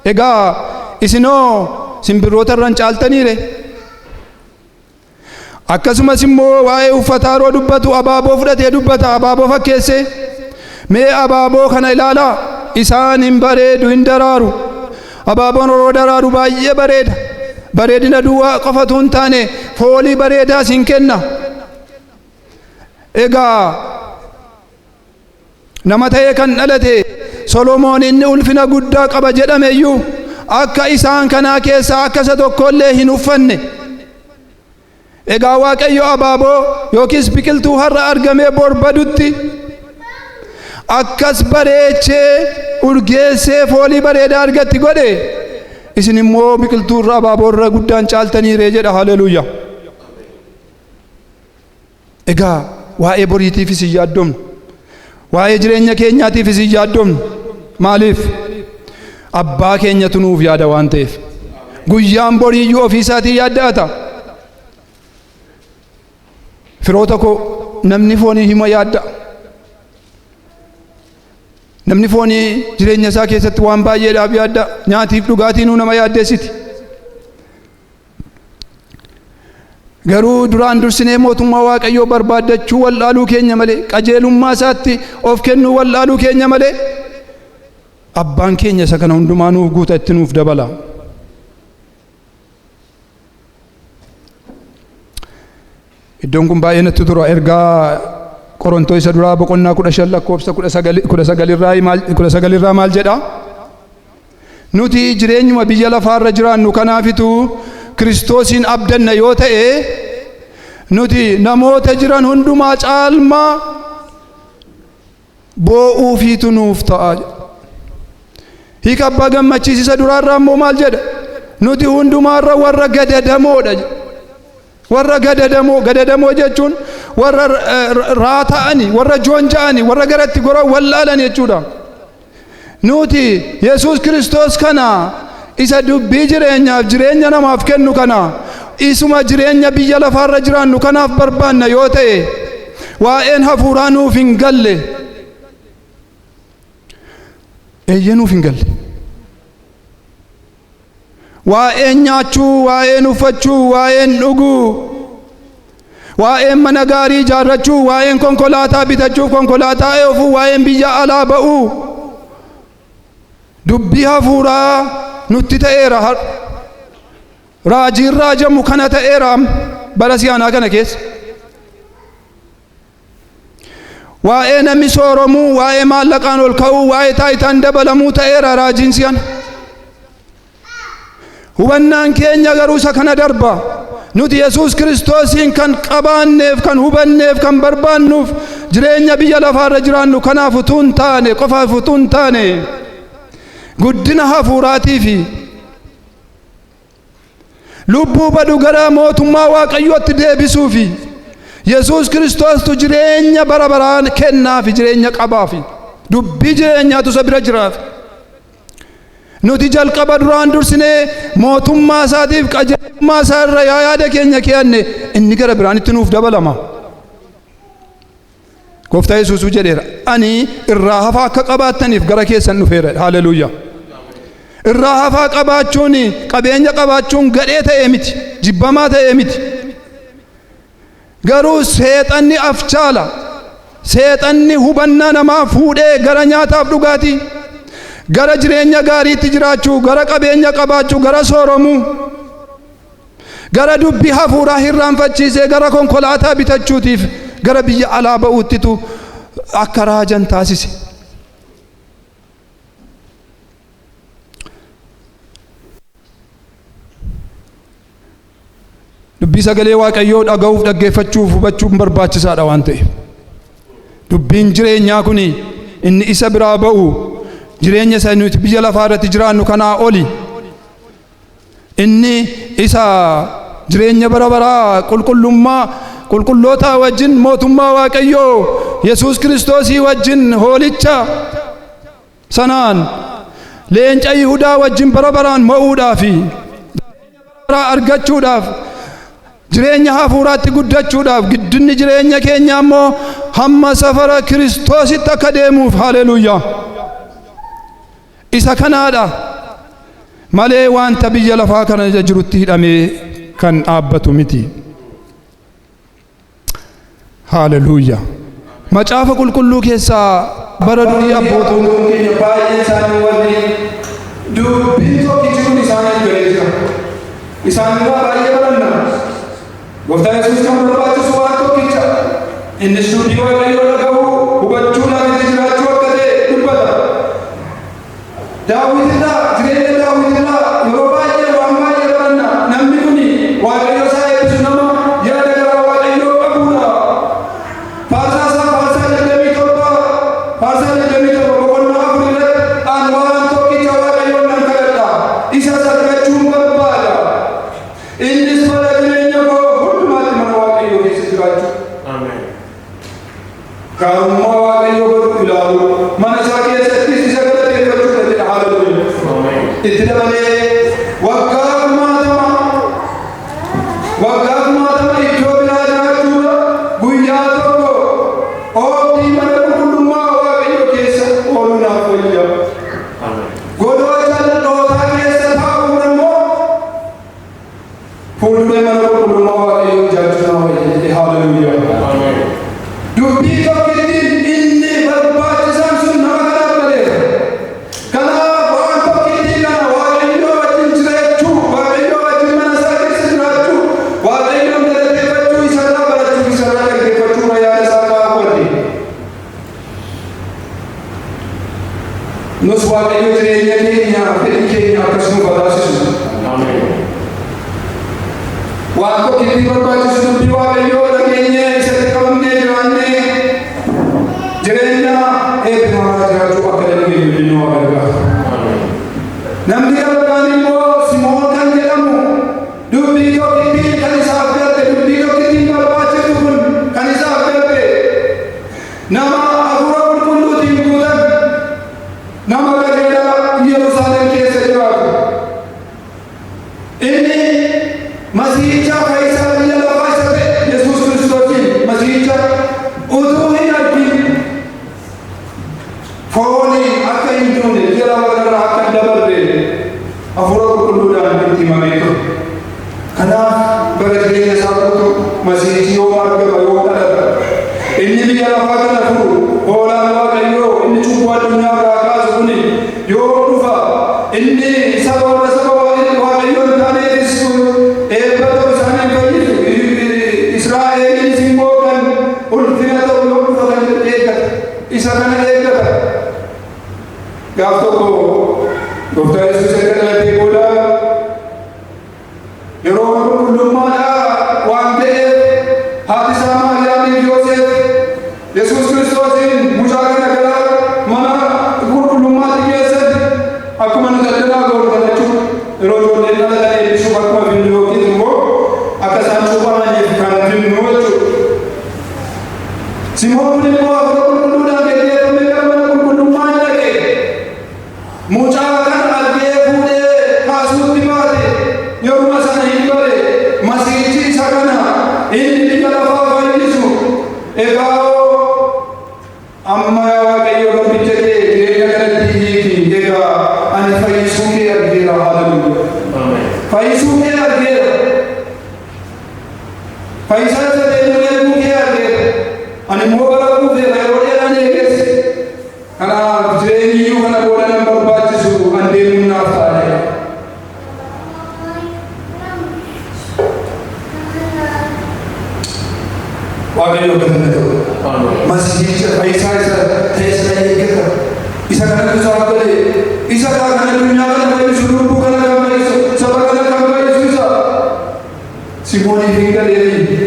S1: Egaa isinoo simbirroota irraan caaltaniire? Akkasumas immoo waa'ee uffataa yeroo dubbatu abaaboo fudhatee dubbata. Abaaboo fakkeesse. Mee abaaboo kana ilaalaa, isaan hin bareedu, hin daraaru. Abaaboon yeroo daraaru baay'ee bareeda. Bareedina duwwaa qofatu hin taane foolii bareedaas hin kenna. Egaa nama ta'ee kan dhalate Solomoon inni ulfina guddaa qaba jedhameyyuu akka isaan kanaa keessaa akka isa tokkollee hin uffanne. Egaa Waaqayyo abaaboo yookiis biqiltuu har'a argamee borbadutti akkas bareechee urgeessee foolii bareedaa argatti godhe, isin immoo biqiltuu irra abaaboo irra guddaan caaltaniire jedha. Haleluuyaa. Egaa waa'ee boriitiifis hin yaaddomnu, waa'ee jireenya keenyaatiifis hin yaaddomnu. Maaliif? Abbaa keenyatu nuuf yaada waan ta'eef. Guyyaan boriiyyuu ofii isaatii yaadda'ata. Firoota koo namni foonii hima yaadda. Namni foonii jireenya isaa keessatti waan baay'eedhaaf yaadda. Nyaatiif dhugaatiin nama yaaddeessiti. garuu duraan dursinee mootummaa Waaqayyoo barbaadachuu wallaaluu keenya malee qajeelummaa isaatti of kennuu wallaaluu keenya malee abbaan keenya isa kana hundumaa nuuf guuta itti nuuf dabala. Iddoon kun baay'ee natti tura. Ergaa Qorontoo isa duraa boqonnaa 15 lakkoofsa 19 irraa maal jedha? Nuti jireenyuma biyya lafaarra jiraannu kanaafitu Kiristoosin abdanna yoo ta'e nuti namoota jiran hundumaa caalmaa boo'uufiitu nuuf ta'a. Hiika abbaa gammachiisa duraarraa immoo maal jedha? Nuti hundumaarra warra gadadamoodha. Warra gadadamoo jechuun warra raata'ani, warra joonja'ani, warra garatti goraa wallaalan jechuudha. Nuti Yesuus Kiristoos kana isa dubbii jireenyaaf jireenya namaaf kennu kana isuma jireenya biyya lafaarra jiraannu kanaaf barbaanna yoo ta'e waa'een hafuuraa nuuf hin galle. Eeyyee nuuf hin galle. Waa'een nyaachuu, waa'een uffachuu, waa'een dhuguu, waa'een mana gaarii ijaarrachuu, waa'een konkolaataa bitachuu, konkolaataa oofuu, waa'een biyya alaa ba'uu dubbii hafuuraa nutti ta'eera. Raajiin raajamu kana ta'eera bara siyaanaa kana keessa. Waa'ee namni sooromuu, waa'ee maallaqaan ol ka'uu, waa'ee taayitaan dabalamuu ta'eera raajiin siyaan. Hubannaan keenya garuu isa kana darba. Nuti Yesuus Kiristoosin kan qabaanneef, kan hubanneef, kan barbaannuuf jireenya biyya lafaarra jiraannu kanaaf utuu hin taane, qofaaf utuu hin taane guddina hafuuraatii fi lubbuu badu gara mootummaa Waaqayyootti deebisuufi Yesuus Kiristoostu jireenya bara baraan kennaafi jireenya qabaafi dubbii jireenyaatu isa bira jiraaf. Nuti jalqaba duraan dursinee mootummaa isaatiif qajeelummaa isaa irra yaada keenya keenye inni gara biraanitti nuuf dabalama. Gooftaa Yesuus jedheera, ani irraa hafaa akka qabaattaniif gara keessan dhufeera. Haleluuyaa. Irraa hafaa qabaachuun qabeenya qabaachuun gadhee ta'ee miti, jibbamaa ta'ee miti. Garuu seexanni afchaala. Seexanni hubannaa namaa fuudhee gara nyaataaf dhugaatii, gara jireenya gaariitti jiraachuu, gara qabeenya qabaachuu, gara sooromuu, gara dubbii hafuuraa hirraanfachiisee gara konkolaataa bitachuutiif gara biyya alaa ba'uuttitu akka raajan taasise. Dubbii sagalee Waaqayyoo dhaga'uuf, dhaggeeffachuuf, hubachuun barbaachisaadha waan ta'eef. Dubbiin jireenyaa kun inni isa biraa ba'u jireenya isa nuti biyya lafaa irratti jiraannu kanaa oli. Inni isa jireenya bara baraa qulqulloota wajjin mootummaa Waaqayyoo Yesuus Kiristoosii wajjin hoolicha sanaan leenca Yihudaa wajjin bara baraan mo'uudhaafi argachuudhaaf jireenya hafuuraatti guddachuudhaaf giddinni jireenya keenya ammoo hamma safara Kiristoositti akka deemuuf. Haleluuyaa. Isa kanaadha malee wanta biyya lafaa kana jirutti hidhamee kan dhaabbatu miti. Haleluuyaa. Macaafa qulqulluu keessaa bara durii abbootiin keenya baay'een isaanii waliin dubbii tokkichuun isaanii jireenya. Isaan irraa baay'ee baranna. Gooftaan Yesuus kan barbaachisu waan tokkicha. Innis dubbii Waaqayyoo dhaga'uu, hubachuudhaan itti jiraachuu akka ta'e dubbata. Daawitirraa, jireenya Daawitirraa yeroo baay'ee waan baay'ee baranna. Namni kun Waaqayyo isaa eebbisu nama yaada gara Waaqayyoo qabudha. Faarsaa isaa faarsaa 27 boqonnaa 4 irratti ani waan tokkicha Waaqayyoon nan kadhadha. Isas argachuun barbaada. Innis bara jireenya koo hundumaatti mana Waaqayyoo keessa jiraachuu. Ameen. Gaarummaa Waaqayyoo godhu ilaalu. Mana isaa keessattis isa galateeffachuu danda'e. Haleluuyaa. Ameen. Itti dabalee waggaa 40 iddoo biraa jiraachuudha. Guyyaa tokko oobdii mana qulqullummaa Waaqayyoo keessa ooluu naaf wayya. Godoo jal'ootaa keessa taa'uun immoo fuulduree mana qulqullummaa Waaqayyoo nus waaqayyo jireenya keenya fedhii keenya akkasuma baraasisu. Waan tokkitti barbaachisu dubbii waaqayyoo dhageenyee isatti qabamnee jiraannee jireenya eebbifamaa jiraachuu akka dandeenyu nu gargaara. Namni gargaan immoo Simoon kan jedhamu dubbii tokkitti kan isaaf darbe dubbii tokkitti barbaachisu kun kan isaaf darbe nama hafuura qulqulluutiin guutan nama qajeelaa Yerusaalem keessa jiraatu. Inni Masiihicha Kaisaa biyya lafaa isa ta'e Yesuus Kiristoosin Masiihicha utuu hin argin fooniin akka hin duune jala walirraa akka dabarre hafuura qulqulluudhaan itti himamee ture. Kanaaf bara jireenya isaa guutuu Masiihichi yoo argama yoo dhalata inni biyya lafaa kana furu hoolaan waaqayyoo inni cubbuu addunyaa irraa kaasu kuni yoo dhufa inni saba warra saba waaqayyoo hin taaneefis eebba ta'u isaanii fayyisu Israa'eliinis immoo kan ulfina ta'u yoo dhufa kan eeggata isa kana eeggata. Gaaf tokko Gooftaan Yesuus erga dhalatee booda yeroo qulqullummaadhaa waan ta'eef haati isaa Maariyaamiif Yoosef Yesuus Kiristoosin mucaa kana gara mana qulqullummaatti geessan akkuma nu daldalaa goortan jechuudha. Yeroo ijoolleen dhalatan eebbisuuf akkuma finnu yookiin immoo akka isaan cuuphamaniif kan finnu jechuudha. Simoon kun immoo hafuura qulqulluudhaan geggeeffamee gara mana qulqullummaa hin dhaqe. Mucaa kana argee fuudhee kaasuutti baate yeruma sana hin bare Masiihichi isa kana inni biyya lafaa fayyisu. Egaa amma yaa Waaqayyo garbicha kee jireenya kanatti hiiki. Egaa ani fayyisuu kee argeera. Haaleluyyaa. Fayyisuu kee argeera. Fayyisaa isa deemu eeguu kee argeera. Ani immoo bara kuufeera yeroo dheeraan eegeesse. Kanaaf jireenyi iyyuu kana booda nan barbaachisu an deemuun naaf taa'e. Waaqayyo galanna ta'u. Masiihicha fayyisaa isa ta'e sana eeggata. Isa kanatu isaaf galee isa kana addunyaa kana fayyisu lubbuu kana kan fayyisu saba kana kan fayyisu isa Simooniif hin galeefi.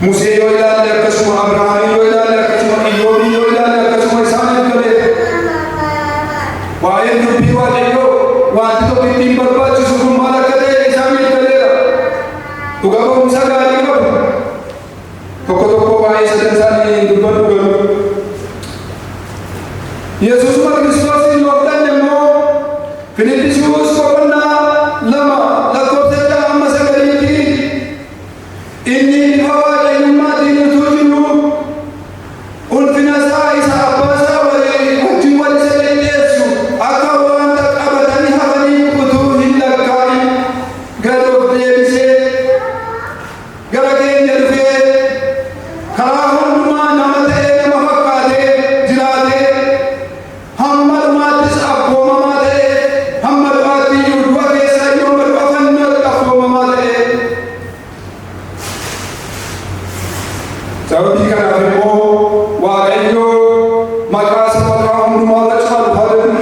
S1: Musee yoo ilaalle akkasuma Abrahaamii yoo ilaalle akkasuma Iyyoobii yoo ilaalle akkasuma isaaniif galee waa'ee dubbii waaqayyoo wanti tokko ittiin barbaachisu kun maal akka ta'e isaaniif galeera. Dhuga ba'umsa gaarii qabu. Tokko tokko waa'ee sadan isaanii dubbatu galu. Yesuusuma Kiristoosin yoo fudhanne immoo Filiphisiiyuus boqonnaa 2 lakkoofsa 6-9 inni bifa waaqayyummaatiin utuu jiru ulfina isaa isa abbaa isaa wajjin wal isa qindeessu akka wanta qabatanii hafanii utuu hin lakkaa'in gad of deebisee gara keenya dhufee karaa hundumaa nama ta'ee nama fakkaatee jiraatee hamma dhumaattis abboomamaa ta'ee hamma dhumaatti iyyuu du'a keessa iyyuu du'a fannoo abboomamaa ta'ee. Sababii kanaaf immoo Waaqayyo maqaa isa maqaa hundumaa irra caalu haalelu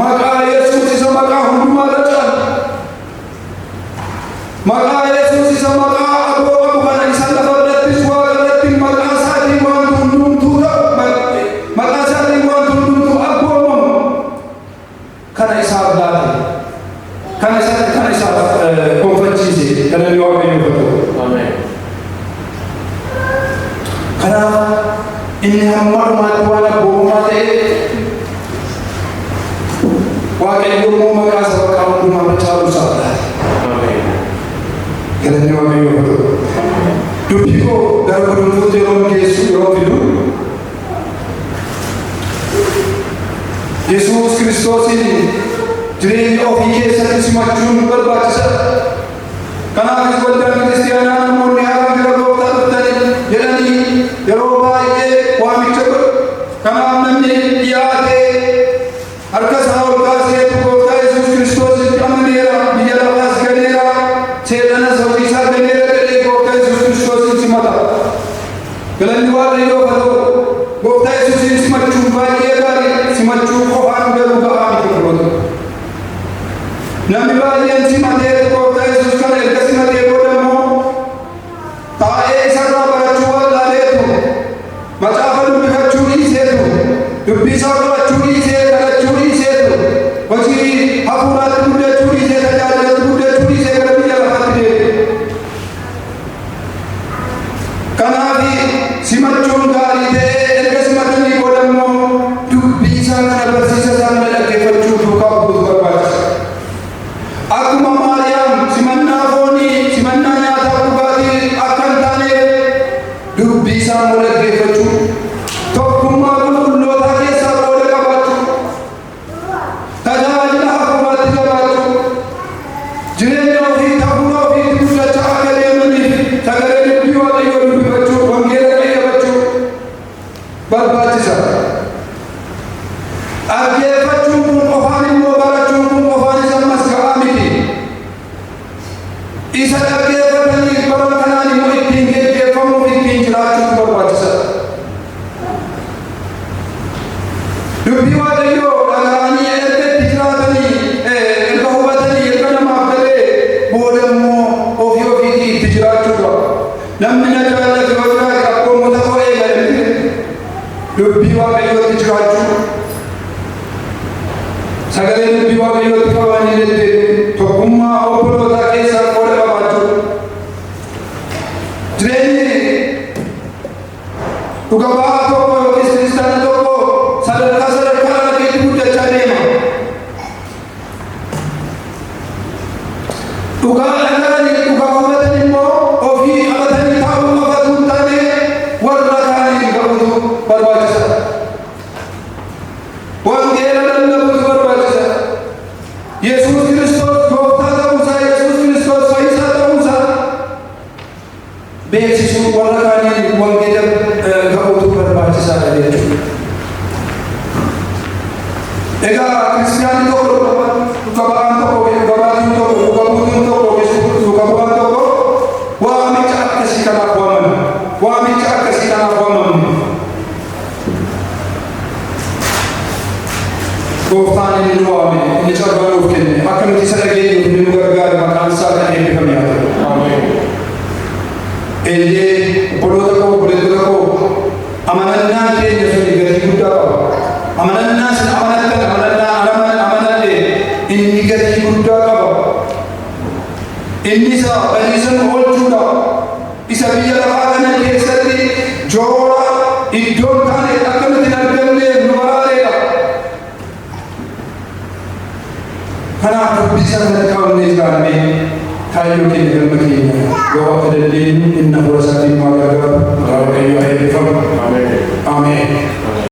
S1: maqaa Yesuus isa maqaa hundumaa irra caalu maqaa Yesuus isa maqaa aboomamu kana isa lafa irrattis waaqa irratti maqaa isaatiin waan hundumtuu maqaa isaatiin waan hundumtuu abboomamu kana isaaf laate kana isaaf gonfachiise kana inni Waaqayyo godhu. Kanaaf inni hamma dhumaatti waan abboomamaa ta'e Waaqayyo immoo maqaa isa maqaa hundumaa irra caalu isaaf laate. Galanni Waaqayyo godhu. Dubbii koo gara gudunfuutti yeroo geessu yeroo fidu Yesuus Kiristoosin jireenya ofii keessatti simachuun barbaachisaadha. Kanaafis waldaan kiristaanaa namoonni haala gara gooftaa dhuftanii jedhanii yeroo baay'ee waamicha godhu. Kanaaf namni dhiyaatee harka isaa ol kaasee gooftaa Yesuus Kiristoositti amaneera biyya lafaas galeera seexanas hojii isaa galeera jedhee gooftaa Yesuus Kiristoosin simata. Maryam simate gooftaa Yesuus kana erga simatee booda immoo taa'ee isarraa barachuu wallaalee macaafa dubbifachuu dhiiseetu dubbii isaa qorachuu dhiisee kadhachuu dhiiseetu hojii hafuuraatti guddachuu dhiisee tajaajilatti guddachuu dhiisee gara biyya lafaatti deeme. Kanaaf simachuun gaarii ta'ee erga simatanii booda immoo dubbii isaa kana barsiisa isaa kana dhaggeeffachuu duukaa bu'uutu barbaachisa. Akkuma Maariyaam simannaa foonii simannaa nyaataa dhugaatii akka hin taane dubbii isaa immoo dhaggeeffachuu tokkummaa qulqullootaa keessaa qooda qabaachuu tajaajila hafuuraatti qabaachuu jireenya ofii hafuura ofiitti guddachaa akka deemaniif sagalee dubbii waaqayyoo dubbifachuu wangeela qayyabachuu barbaachisa. Dhaggeeffachuun kun qofaan immoo barachuun kun qofaan isa ammas ga'aa miti. Isa dhaggeeffatanii bara kanaan immoo ittiin geggeeffamuuf ittiin jiraachuutu barbaachisa. Dubbii waaqayyoo dhaga'anii erga itti jiraatanii erga hubatanii erga namaaf galee booda immoo ofii ofiitii itti jiraachuu qaba. Namni na jaallatu yoo jiraate akkuma ta'uu eegalee dubbii waaqayyootti jiraachuu sagalee dubbii waaqayyootti qabanii jettee tokkummaa obbolootaa keessaa qooda qabaachuu jireenyi dhuga ba'aa tokko yookiis kiristaana tokko sadarkaa rakkatti guddachaa deema. Dhugaa dhaga'anii dhugaa hubatan immoo ofii qabatanii taa'uu qofatu hin taane warra kaanii qabutu barbaachisa. Wangeela lallabuutu barbaachisa. Yesuus Kiristoos gooftaa ta'uusaa, Yesuus Kiristoos fayyisaa ta'uusaa beeksisuu warra kaaniin wangeela qabuutu barbaachisaadha jechuudha. Egaa kiristaanni tokko dhuga ba'aan tokko dhuga baatiin tokko dhuga buutuun tokko dhuga bu'aan tokko waamicha akkasii kanaaf waamamu. Waamicha akkasii kanaaf waamamu. Gooftaan inni nu waame inni carraa nuuf kenne akka nuti isa dhageenyuuf inni nu gargaare maqaan isaa kan eebbifame haa ta'u. Ameen. Eeyyee obboloota koo obboleettota koo amanannaan keenya suni gatii guddaa qaba. Amanannaan sin amanattan amanadhe inni gatii guddaa qaba. Inni isa baniisan oolchuudha. Isa biyya lafaa kana keessatti joora iddoon taane akka nuti hin argamne nu baraareedha. Kanaaf dubbii sana qabannee jiraannee kaayyoo keenya galma keenya yoo akka dandeenyu inni hafuura isaatiin maa gargaaru waaqayyo haa eebbifamu. Ameen.